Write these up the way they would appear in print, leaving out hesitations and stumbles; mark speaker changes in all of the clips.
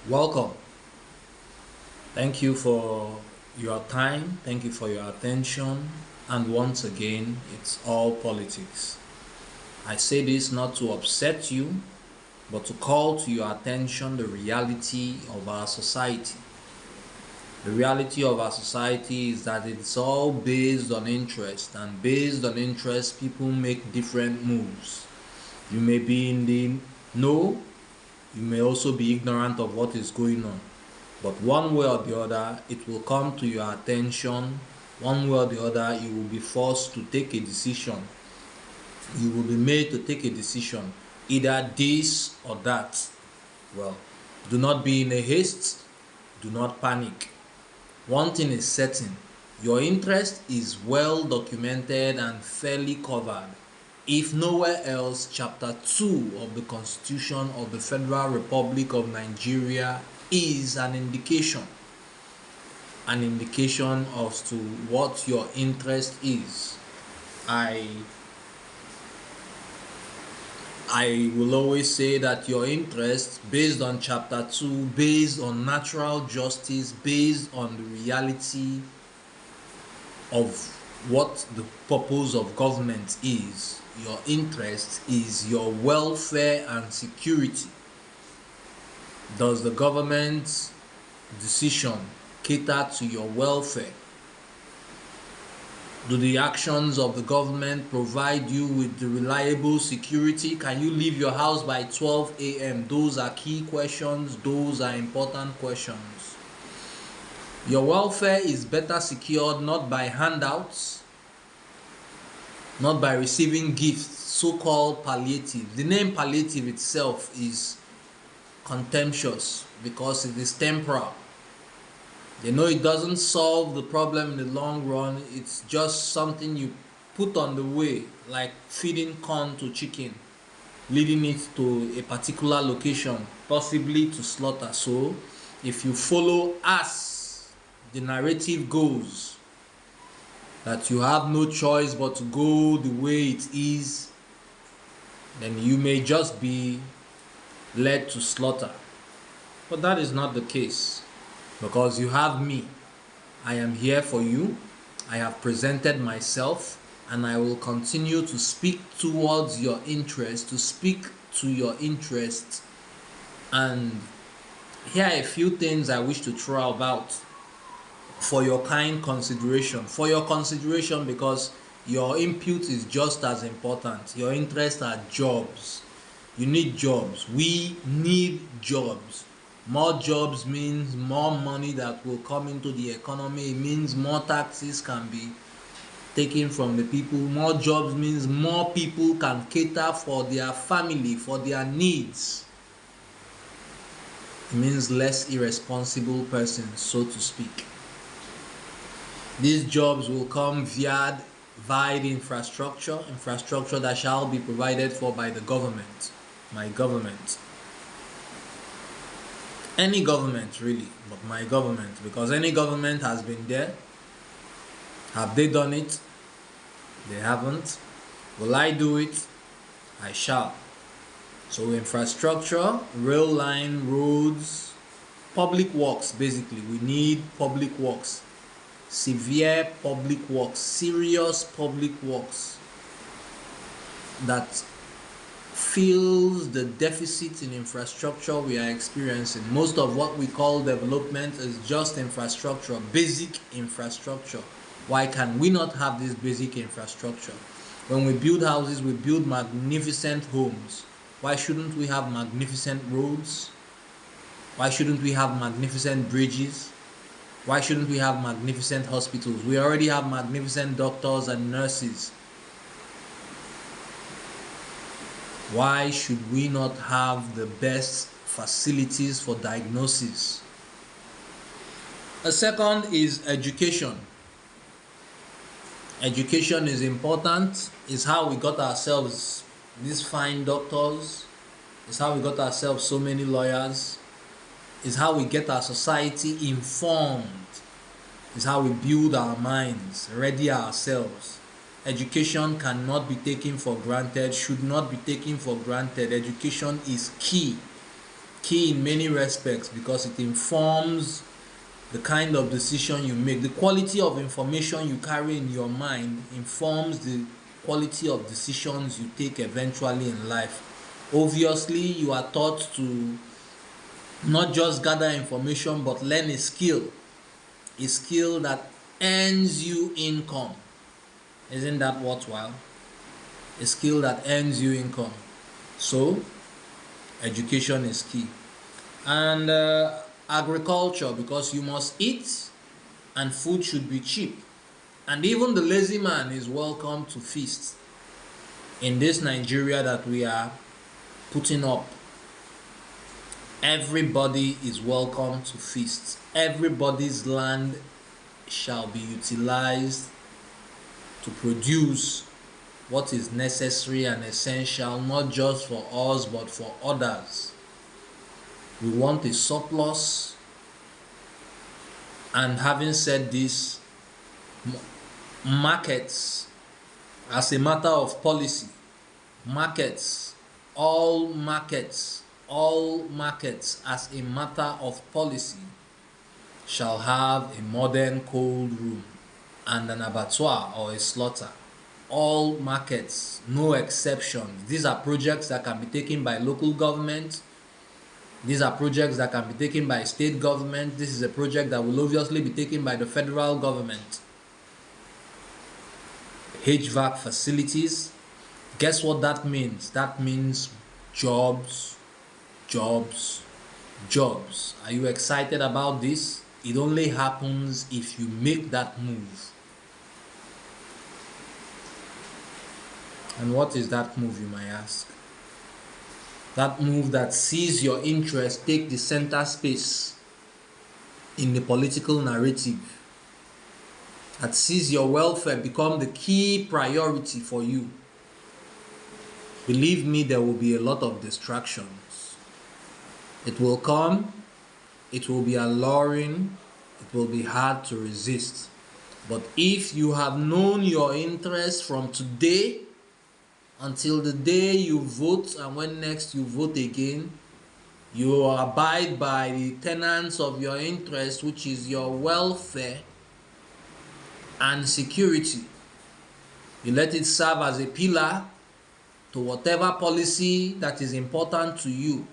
Speaker 1: Welcome. Thank you for your time. Thank you for your attention. And once again, it's all politics. I say this not to upset you, but to call to your attention the reality of our society. The reality of our society is that it's all based on interest, and based on interest, people make different moves. You may be in the know, you may also be ignorant of what is going on. But one way or the other, it will come to your attention. One way or the other, you will be forced to take a decision. You will be made to take a decision, either this or that. Well, do not be in a haste. Do not panic. One thing is certain. Your interest is well documented and fairly covered. If nowhere else, Chapter 2 of the Constitution of the Federal Republic of Nigeria is an indication as to what your interest is. I will always say that your interest, based on Chapter 2, based on natural justice, based on the reality of what the purpose of government is, your interest is your welfare and security. Does the government's decision cater to your welfare? Do the actions of the government provide you with the reliable security? Can you leave your house by 12 a.m.? Those are key questions. Those are important questions. Your welfare is better secured not by handouts, not by receiving gifts, so-called palliative. The name palliative itself is contemptuous because it is temporal. They know it doesn't solve the problem in the long run. It's just something you put on the way, like feeding corn to chicken, leading it to a particular location, possibly to slaughter. So if you follow as the narrative goes, that you have no choice but to go the way it is, then you may just be led to slaughter. But that is not the case, because you have me. I am here for you. I have presented myself, and I will continue to speak towards your interest, to speak to your interest. And here are a few things I wish to throw about for your kind consideration. For your consideration, because your input is just as important. Your interests are jobs. You need jobs. We need jobs. More jobs means more money that will come into the economy. It means more taxes can be taken from the people. More jobs means more people can cater for their family, for their needs. It means less irresponsible persons, so to speak. These jobs will come via the infrastructure that shall be provided for by the government, my government. Any government really, but my government, because any government has been there. Have they done it? They haven't. Will I do it? I shall. So infrastructure, rail line, roads, public works, basically. We need public works. Severe public works, serious public works that fills the deficit in infrastructure we are experiencing. Most of what we call development is just infrastructure, basic infrastructure. Why can we not have this basic infrastructure? When we build houses, we build magnificent homes. Why shouldn't we have magnificent roads? Why shouldn't we have magnificent bridges? Why shouldn't we have magnificent hospitals? We already have magnificent doctors and nurses. Why should we not have the best facilities for diagnosis? A second is education. Education is important. It's how we got ourselves these fine doctors. It's how we got ourselves so many lawyers. It's how we get our society informed. It's how we build our minds, ready ourselves. Education cannot be taken for granted, should not be taken for granted. Education is key. Key in many respects because it informs the kind of decision you make. The quality of information you carry in your mind informs the quality of decisions you take eventually in life. Obviously, you are taught to not just gather information but learn a skill that earns you income. Isn't that worthwhile? A skill that earns you income. So, education is key. And agriculture, because you must eat and food should be cheap. And even the lazy man is welcome to feast in this Nigeria that we are putting up. Everybody is welcome to feast. Everybody's land shall be utilized to produce what is necessary and essential, not just for us but for others. We want a surplus. And having said this, markets, as a matter of policy, all markets as a matter of policy shall have a modern cold room and an abattoir or a slaughter. All markets, no exceptions. These are projects that can be taken by local government. These are projects that can be taken by state government. This is a project that will obviously be taken by the federal government. HVAC facilities. Guess what that means? That means jobs, jobs, jobs. Are you excited about this? It only happens if you make that move. And what is that move, you might ask? That move that sees your interest take the center space in the political narrative, that sees your welfare become the key priority for you. Believe me, there will be a lot of distractions. It will come, it will be alluring, it will be hard to resist. But if you have known your interest from today until the day you vote, and when next you vote again, you abide by the tenets of your interest, which is your welfare and security. You let it serve as a pillar to whatever policy that is important to you.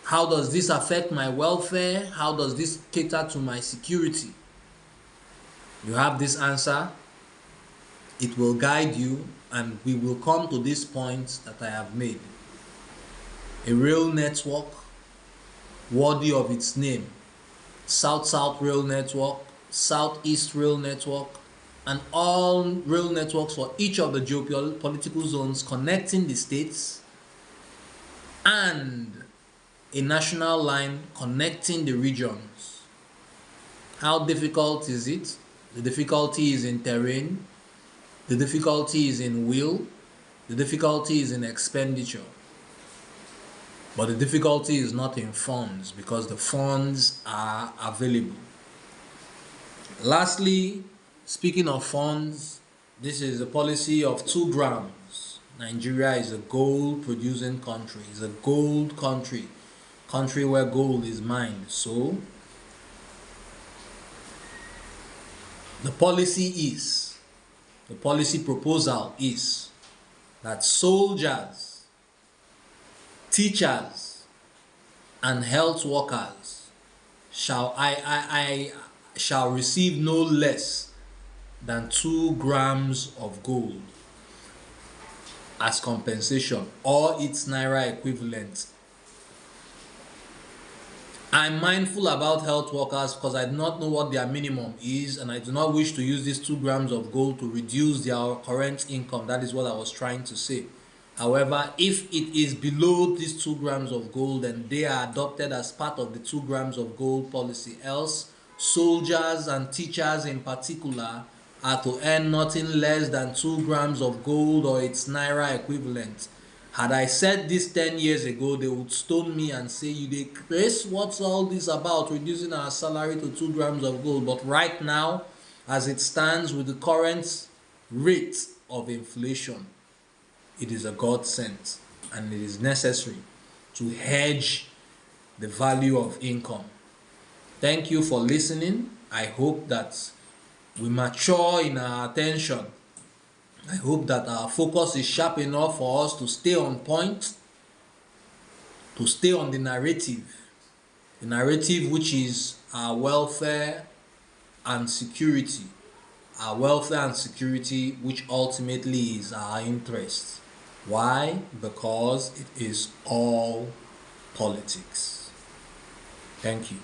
Speaker 1: How does this affect my welfare? How does this cater to my security? You have this answer. It will guide you, and we will come to these points that I have made. A rail network worthy of its name. South-South Rail Network, Southeast Rail Network, and all rail networks for each of the geopolitical zones connecting the states, and a national line connecting the regions. How difficult is it? The difficulty is in terrain. The difficulty is in will. The difficulty is in expenditure. But the difficulty is not in funds, because the funds are available. Lastly, speaking of funds, this is a policy of 2 grams. Nigeria is a gold producing country. It's a gold country where gold is mined. So the policy proposal is that soldiers, teachers, and health workers shall receive no less than 2 grams of gold as compensation, or its naira equivalent. I'm mindful about health workers because I do not know what their minimum is, and I do not wish to use these 2 grams of gold to reduce their current income. That is what I was trying to say. However, if it is below these 2 grams of gold, then they are adopted as part of the 2 grams of gold policy. Else, soldiers and teachers in particular are to earn nothing less than 2 grams of gold or its naira equivalent. Had I said this 10 years ago, they would stone me and say, "You dey craze, what's all this about reducing our salary to 2 grams of gold?" But right now, as it stands with the current rate of inflation, it is a godsend, and it is necessary to hedge the value of income. Thank you for listening. I hope that we mature in our attention. I hope that our focus is sharp enough for us to stay on point, to stay on the narrative which is our welfare and security, which ultimately is our interest. Why? Because it is all politics. Thank you.